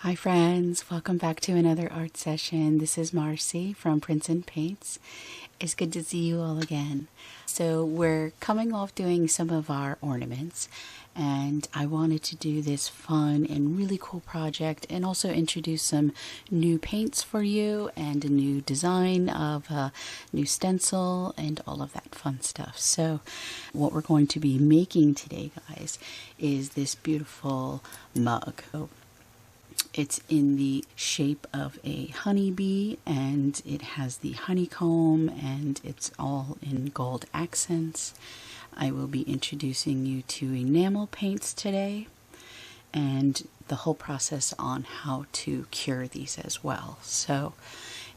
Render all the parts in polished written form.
Hi friends, welcome back to another art session. This is Marcy from Prints and Paints. It's good to see you all again. So we're coming off doing some of our ornaments, and I wanted to do this fun and really cool project and also introduce some new paints for you and a new design of a new stencil and all of that fun stuff. So what we're going to be making today, guys, is this beautiful mug. It's in the shape of a honeybee, and it has the honeycomb, and it's all in gold accents. I will be introducing you to enamel paints today and the whole process on how to cure these as well. So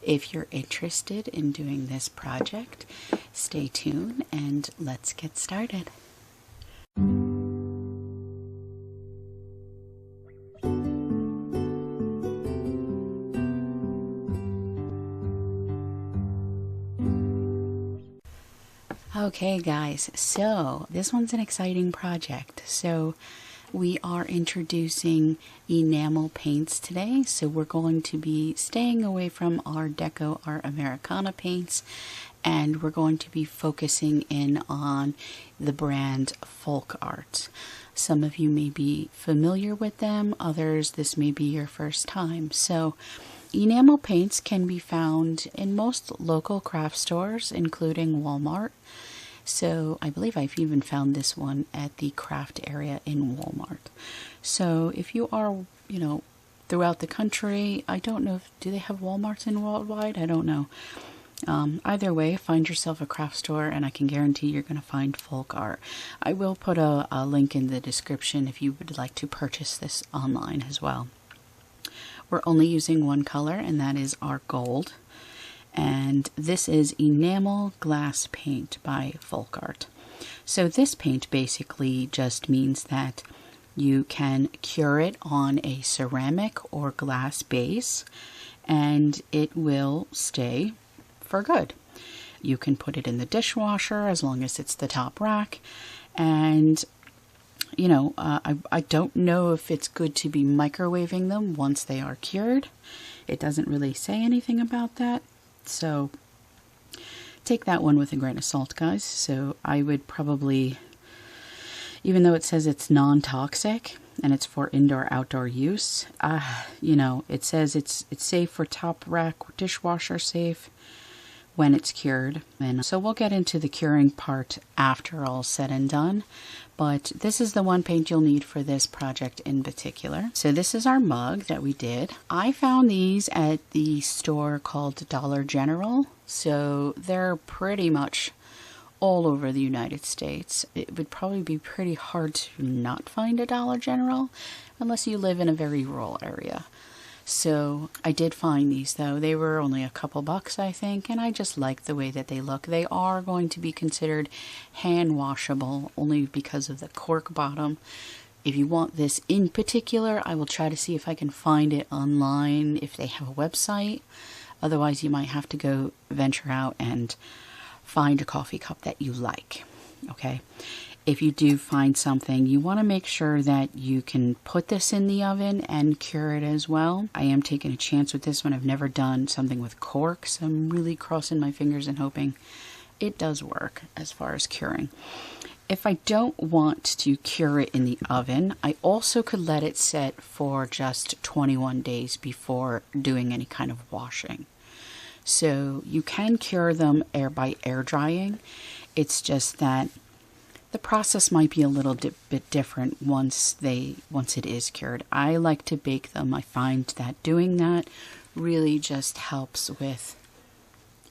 if you're interested in doing this project, stay tuned and let's get started. Okay guys, so this one's an exciting project. So we are introducing enamel paints today. So we're going to be staying away from Art Deco, our Americana paints, and we're going to be focusing in on the brand Folk Art. Some of you may be familiar with them, others this may be your first time. So enamel paints can be found in most local craft stores, including Walmart. So I believe I've even found this one at the craft area in Walmart. So if you are, throughout the country, I don't know, do they have Walmarts in worldwide? I don't know. Either way, find yourself a craft store and I can guarantee you're going to find Folk Art. I will put a link in the description if you would like to purchase this online as well. We're only using one color, and that is our gold. And this is enamel glass paint by Folk Art. So this paint basically just means that you can cure it on a ceramic or glass base and it will stay for good. You can put it in the dishwasher as long as it's the top rack, and I don't know if it's good to be microwaving them once they are cured. It doesn't really say anything about that. So take that one with a grain of salt, guys. So I would probably, even though it says it's non-toxic and it's for indoor-outdoor use, it says it's safe for top rack, dishwasher safe when it's cured. And so we'll get into the curing part after all said and done. But this is the one paint you'll need for this project in particular. So this is our mug that we did. I found these at the store called Dollar General. So they're pretty much all over the United States. It would probably be pretty hard to not find a Dollar General unless you live in a very rural area. So I did find these though. They were only a couple bucks, I think, and I just like the way that they look. They are going to be considered hand washable only because of the cork bottom. If you want this in particular, I will try to see if I can find it online if they have a website. Otherwise, you might have to go venture out and find a coffee cup that you like. Okay. If you do find something, you want to make sure that you can put this in the oven and cure it as well. I am taking a chance with this one. I've never done something with cork, so I'm really crossing my fingers and hoping it does work as far as curing. If I don't want to cure it in the oven, I also could let it set for just 21 days before doing any kind of washing. So you can cure them by air drying. It's just that the process might be a little bit different once it is cured. I like to bake them. I find that doing that really just helps with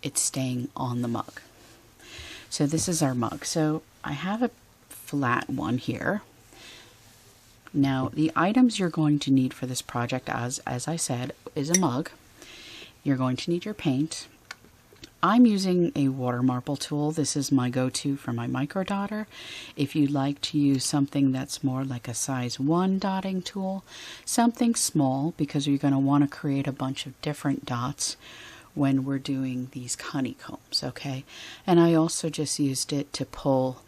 it staying on the mug. So this is our mug. So I have a flat one here. Now the items you're going to need for this project, as I said, is a mug. You're going to need your paint. I'm using a water marble tool. This is my go-to for my micro dotter. If you'd like to use something that's more like a size 1 dotting tool, something small, because you're going to want to create a bunch of different dots when we're doing these honeycombs, okay? And I also just used it to pull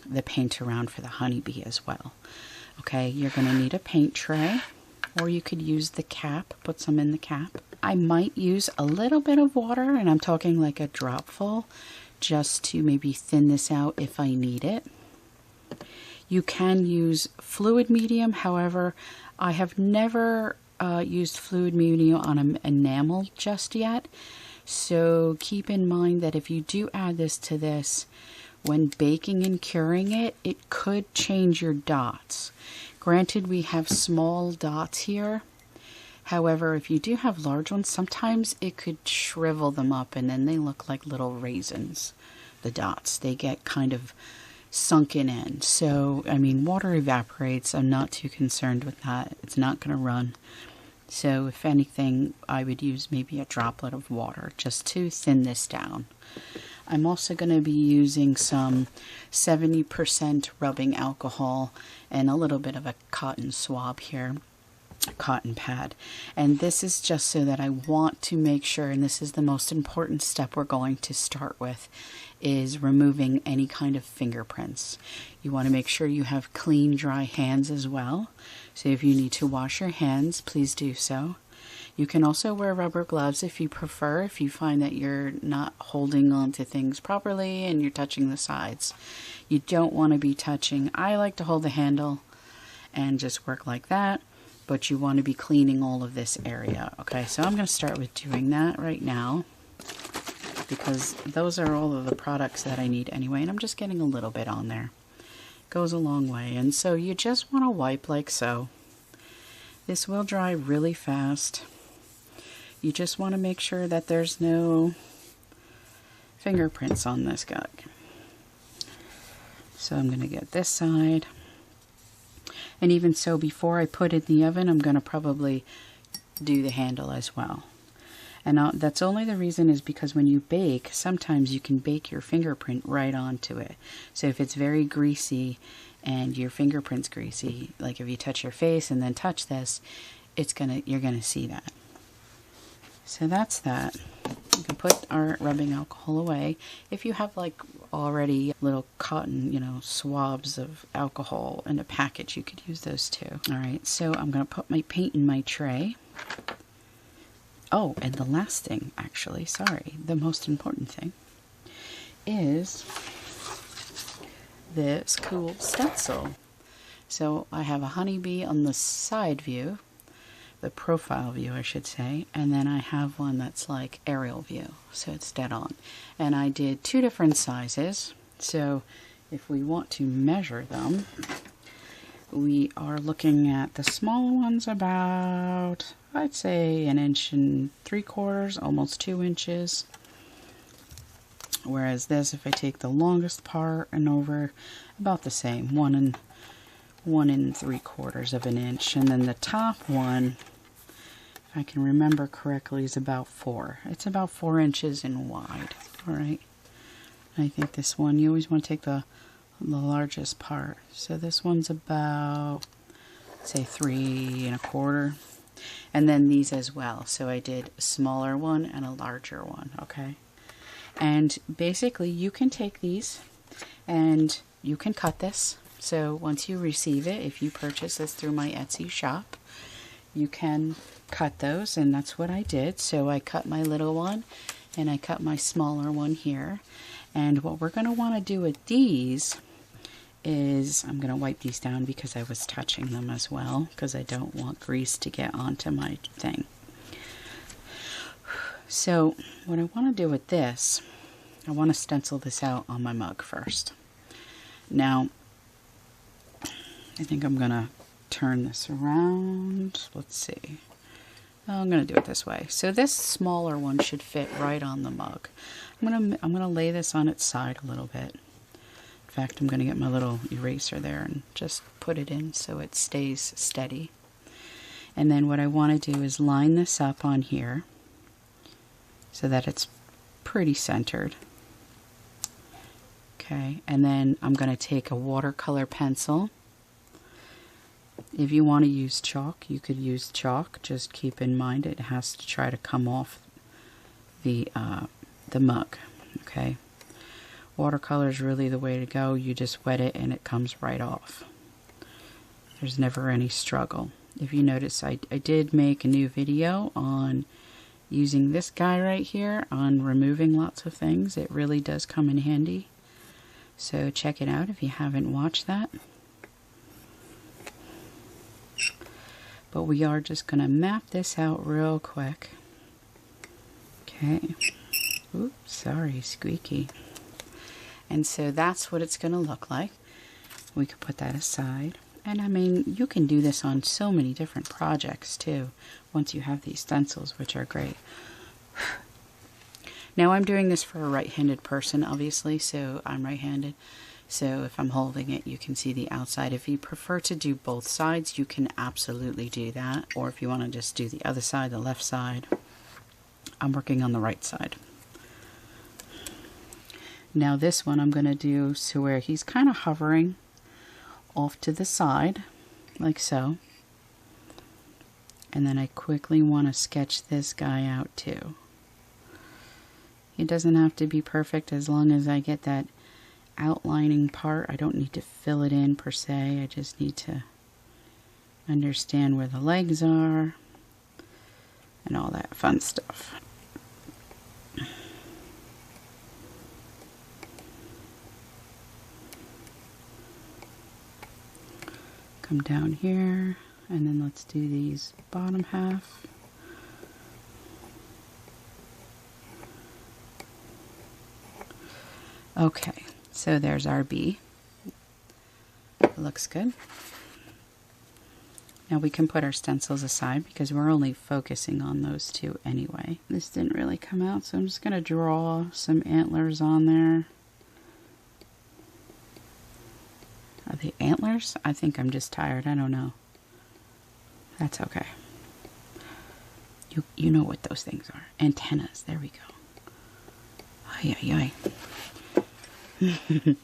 the paint around for the honeybee as well. Okay, you're going to need a paint tray. or you could use the cap, put some in the cap. I might use a little bit of water, and I'm talking like a dropful, just to maybe thin this out if I need it. You can use fluid medium, however, I have never used fluid medium on an enamel just yet. So keep in mind that if you do add this to this, when baking and curing it, it could change your dots. Granted, we have small dots here. However, if you do have large ones, sometimes it could shrivel them up and then they look like little raisins. The dots, they get kind of sunken in. So, I mean, water evaporates. I'm not too concerned with that. It's not going to run. So, if anything, I would use maybe a droplet of water just to thin this down. I'm also going to be using some 70% rubbing alcohol and a little bit of a cotton swab here, cotton pad. And this is just so that I want to make sure, and this is the most important step we're going to start with, is removing any kind of fingerprints. You want to make sure you have clean, dry hands as well. So if you need to wash your hands, please do so. You can also wear rubber gloves if you prefer, if you find that you're not holding on to things properly and you're touching the sides. You don't want to be touching. I like to hold the handle and just work like that, but you want to be cleaning all of this area. Okay, so I'm going to start with doing that right now, because those are all of the products that I need anyway, and I'm just getting a little bit on there. Goes a long way. And so you just want to wipe like so. This will dry really fast. You just want to make sure that there's no fingerprints on this guy. So I'm going to get this side. And even so, before I put it in the oven, I'm going to probably do the handle as well. And that's only the reason is because when you bake, sometimes you can bake your fingerprint right onto it. So if it's very greasy and your fingerprint's greasy, like if you touch your face and then touch this, you're gonna see that. So that's that. You can put our rubbing alcohol away. If you have like already little cotton, swabs of alcohol in a package, you could use those too. All right, so I'm gonna put my paint in my tray. Oh, and the last thing, actually, sorry, the most important thing is this cool stencil. So I have a Honeybee on the side view, the profile view, I should say, and then I have one that's like aerial view, so it's dead on. And I did 2 different sizes, so if we want to measure them, we are looking at the smaller ones about, I'd say, 1.75 inches, almost 2 inches. Whereas this, if I take the longest part and over, about the same, 1 3/4 of an inch. And then the top one, if I can remember correctly, is about 4. It's about 4 inches in wide. All right. I think this one, you always want to take the largest part. So this one's about, say, 3 1/4. And then these as well. So I did a smaller one and a larger one, okay? And basically you can take these and you can cut this. So once you receive it, if you purchase this through my Etsy shop, you can cut those, and that's what I did. So I cut my little one and I cut my smaller one here. And what we're going to want to do with these is, I'm going to wipe these down because I was touching them as well, because I don't want grease to get onto my thing. So what I want to do with this, I want to stencil this out on my mug first. Now, I think I'm going to turn this around. Let's see. I'm going to do it this way. So this smaller one should fit right on the mug. I'm going to lay this on its side a little bit. In fact, I'm going to get my little eraser there and just put it in so it stays steady. And then what I want to do is line this up on here so that it's pretty centered. Okay, and then I'm going to take a watercolor pencil. If you want to use chalk, you could use chalk. Just keep in mind it has to try to come off the mug. Okay. Watercolor is really the way to go. You just wet it and it comes right off. There's never any struggle. if you notice, I did make a new video on using this guy right here on removing lots of things. It really does come in handy. So check it out if you haven't watched that. But we are just going to map this out real quick. Okay. Oops, sorry, squeaky. And so that's what it's going to look like. We could put that aside. And I mean, you can do this on so many different projects too, once you have these stencils, which are great. Now I'm doing this for a right-handed person, obviously, so I'm right-handed. So if I'm holding it, you can see the outside. If you prefer to do both sides, you can absolutely do that. Or if you want to just do the other side, the left side. I'm working on the right side. Now this one I'm going to do so where he's kind of hovering off to the side, like so. And then I quickly want to sketch this guy out too. It doesn't have to be perfect as long as I get that outlining part. I don't need to fill it in per se. I just need to understand where the legs are and all that fun stuff. Come down here, and then let's do these bottom half. Okay, so there's our bee. It looks good. Now we can put our stencils aside because we're only focusing on those two anyway. This didn't really come out, so I'm just going to draw some antlers on there. Are they antlers? I think I'm just tired. I don't know. That's okay. You know what those things are. Antennas. There we go. Ay, ay, ay.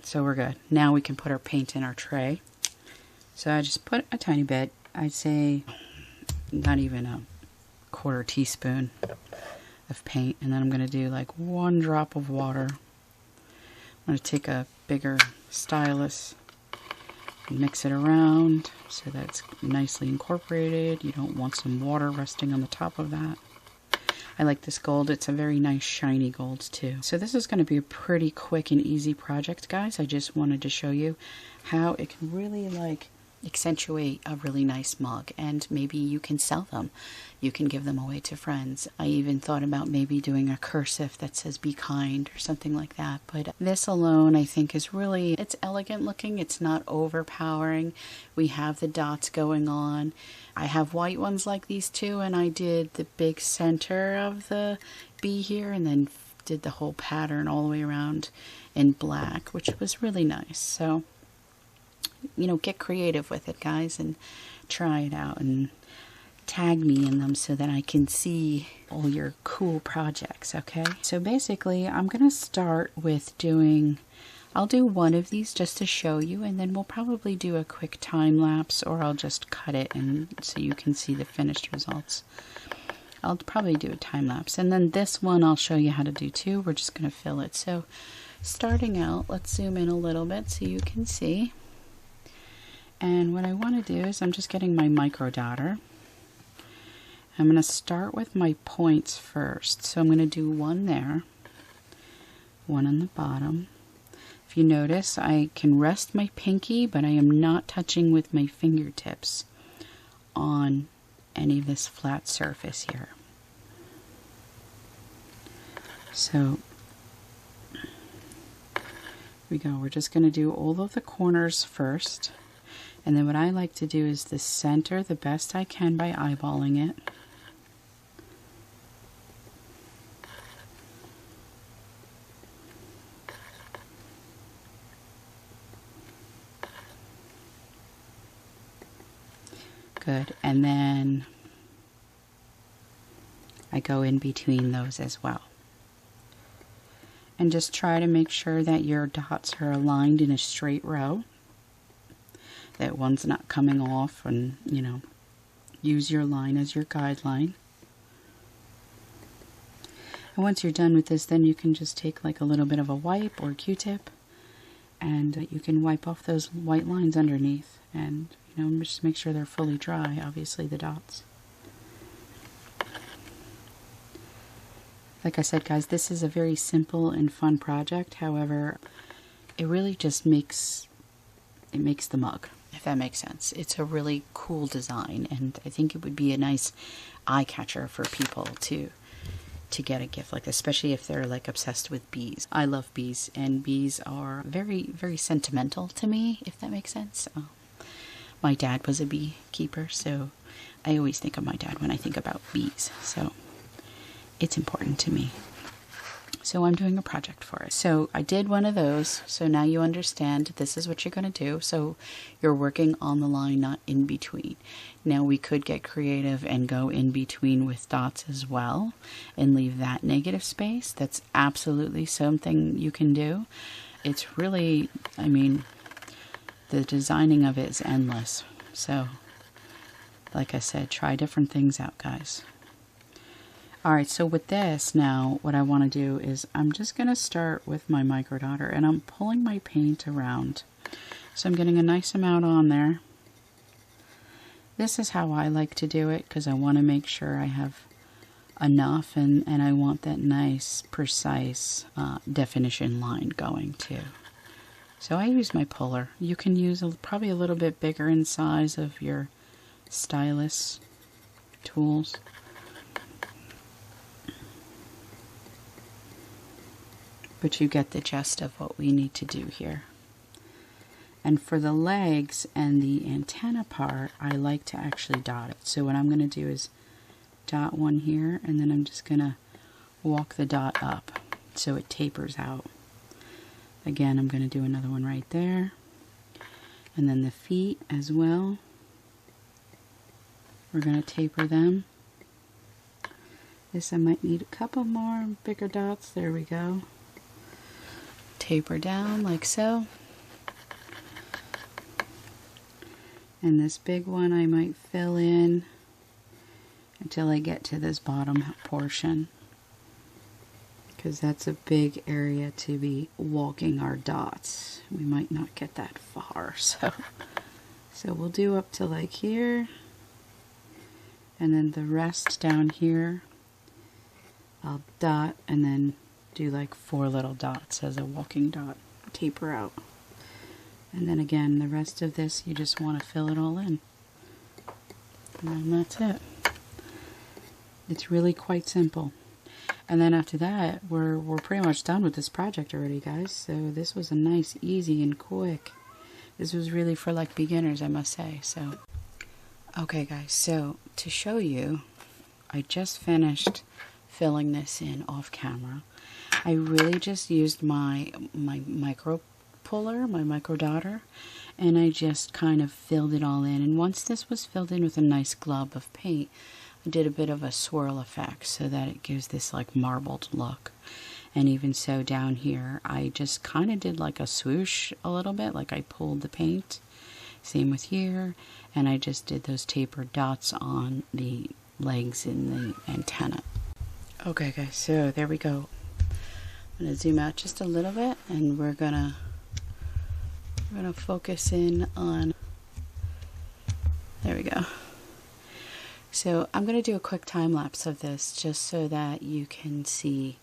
So we're good. Now we can put our paint in our tray. So I just put a tiny bit. I'd say not even a quarter teaspoon of paint. And then I'm going to do like 1 drop of water. I'm going to take a bigger stylus and mix it around so that it's nicely incorporated. You don't want some water resting on the top of that. I like this gold. It's a very nice shiny gold too. So this is going to be a pretty quick and easy project, guys. I just wanted to show you how it can really like accentuate a really nice mug, and maybe you can sell them. You can give them away to friends. I even thought about maybe doing a cursive that says "Be kind" or something like that. But this alone, I think, is really, it's elegant looking. It's not overpowering. We have the dots going on. I have white ones like these too, and I did the big center of the bee here and then did the whole pattern all the way around in black, which was really nice. So, you know, get creative with it, guys, and try it out and tag me in them so that I can see all your cool projects, okay? So basically, I'm going to start with doing, I'll do one of these just to show you, and then we'll probably do a quick time lapse, or I'll just cut it and so you can see the finished results. I'll probably do a time lapse, and then this one I'll show you how to do too. We're just going to fill it. So starting out, let's zoom in a little bit so you can see. And what I want to do is I'm just getting my micro dotter. I'm going to start with my points first. So I'm going to do one there, one on the bottom. If you notice, I can rest my pinky, but I am not touching with my fingertips on any of this flat surface here. So here we go. We're just going to do all of the corners first. And then what I like to do is the center the best I can by eyeballing it. Good. And then I go in between those as well. And just try to make sure that your dots are aligned in a straight row. That one's not coming off, and, you know, use your line as your guideline. And once you're done with this, then you can just take like a little bit of a wipe or Q-tip, and you can wipe off those white lines underneath, and You know, just make sure they're fully dry, obviously, the dots. Like I said, guys, this is a very simple and fun project. However, it really just makes the mug, if that makes sense. It's a really cool design, and I think it would be a nice eye catcher for people to get a gift like this, especially if they're like obsessed with bees. I love bees, and bees are very, very sentimental to me, if that makes sense. My dad was a beekeeper, so I always think of my dad when I think about bees. So it's important to me. So I'm doing a project for it. So I did one of those. So now you understand this is what you're going to do. So you're working on the line, not in between. Now we could get creative and go in between with dots as well and leave that negative space. That's absolutely something you can do. It's really, I mean, the designing of it is endless. So like I said, try different things out, guys. Alright, so with this now, what I want to do is I'm just going to start with my micro dotter, and I'm pulling my paint around. So I'm getting a nice amount on there. This is how I like to do it, because I want to make sure I have enough, and I want that nice, precise definition line going too. So I use my puller. You can use probably a little bit bigger in size of your stylus tools. But you get the gist of what we need to do here. And for the legs and the antenna part, I like to actually dot it. So what I'm going to do is dot one here, and then I'm just going to walk the dot up so it tapers out. Again, I'm going to do another one right there. And then the feet as well. We're going to taper them. This I might need a couple more bigger dots. There we go. Taper down like so. And this big one I might fill in until I get to this bottom portion, because that's a big area to be walking our dots. We might not get that far, so we'll do up to like here, and then the rest down here I'll dot and then do like 4 little dots as a walking dot, taper out. And then again, the rest of this, you just want to fill it all in. And then that's it. It's really quite simple. And then after that, we're pretty much done with this project already, guys. So this was a nice, easy, and quick. This was really for like beginners, I must say. So, okay guys, so to show you, I just finished filling this in off camera. I really just used my micro puller, my micro dotter, and I just kind of filled it all in. And once this was filled in with a nice glob of paint, I did a bit of a swirl effect so that it gives this like marbled look. And even so down here, I just kind of did like a swoosh a little bit, like I pulled the paint. Same with here, and I just did those tapered dots on the legs and the antenna. Okay guys, so there we go. I'm going to zoom out just a little bit, and we're gonna focus in on, there we go. So I'm going to do a quick time lapse of this just so that you can see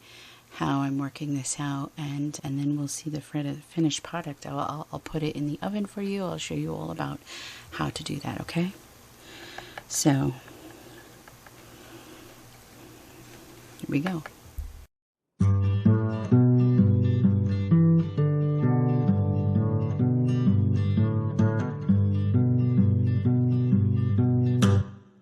how I'm working this out, and then we'll see the finished product. I'll put it in the oven for you. I'll show you all about how to do that, okay? So here we go.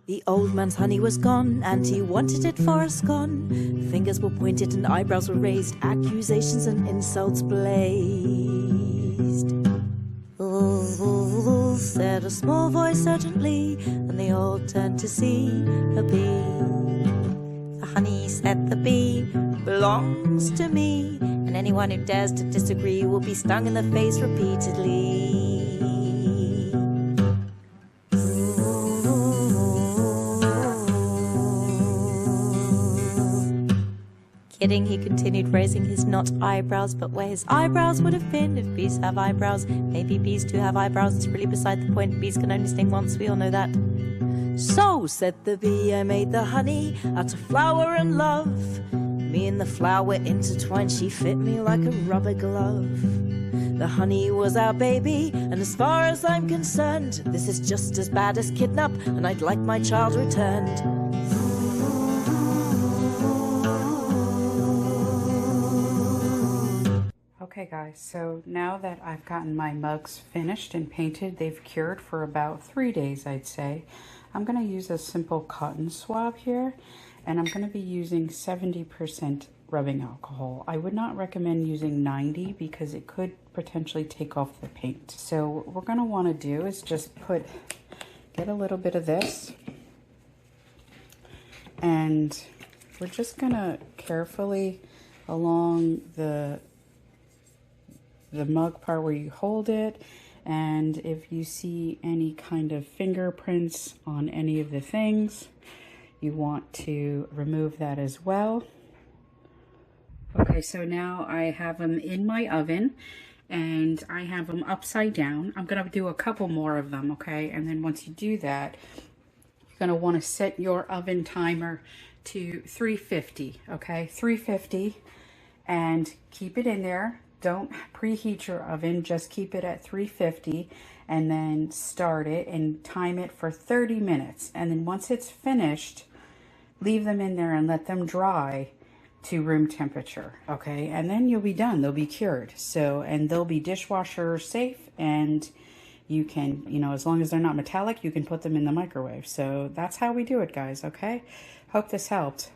The old man's honey was gone, and he wanted it for a scone. Fingers were pointed and eyebrows were raised, accusations and insults blazed. "Ooh," said a small voice urgently, and they all turned to see a bee. "The honey," said the bee, "belongs to me, and anyone who dares to disagree will be stung in the face repeatedly." kidding, he continued, raising his not eyebrows, but where his eyebrows would have been if bees have eyebrows. Maybe bees do have eyebrows, it's really beside the point. Bees can only sting once, we all know that. So, said the bee, I made the honey out of flower and love. Me and the flower intertwined, she fit me like a rubber glove. The honey was our baby, and as far as I'm concerned, this is just as bad as kidnap, and I'd like my child returned. Okay guys, so now that I've gotten my mugs finished and painted, they've cured for about 3 days, I'd say. I'm going to use a simple cotton swab here, and I'm going to be using 70% rubbing alcohol. I would not recommend using 90 because it could potentially take off the paint. So what we're going to want to do is just get a little bit of this, and we're just going to carefully along the mug part where you hold it, and if you see any kind of fingerprints on any of the things, you want to remove that as well. Okay, so now I have them in my oven and I have them upside down. I'm gonna do a couple more of them, okay? And then once you do that, you're gonna wanna set your oven timer to 350, okay? 350, and keep it in there. Don't preheat your oven, just keep it at 350 and then start it and time it for 30 minutes. And then once it's finished, leave them in there and let them dry to room temperature, okay? And then you'll be done, they'll be cured. So, and they'll be dishwasher safe, and you can, you know, as long as they're not metallic, you can put them in the microwave. So that's how we do it, guys, okay? Hope this helped.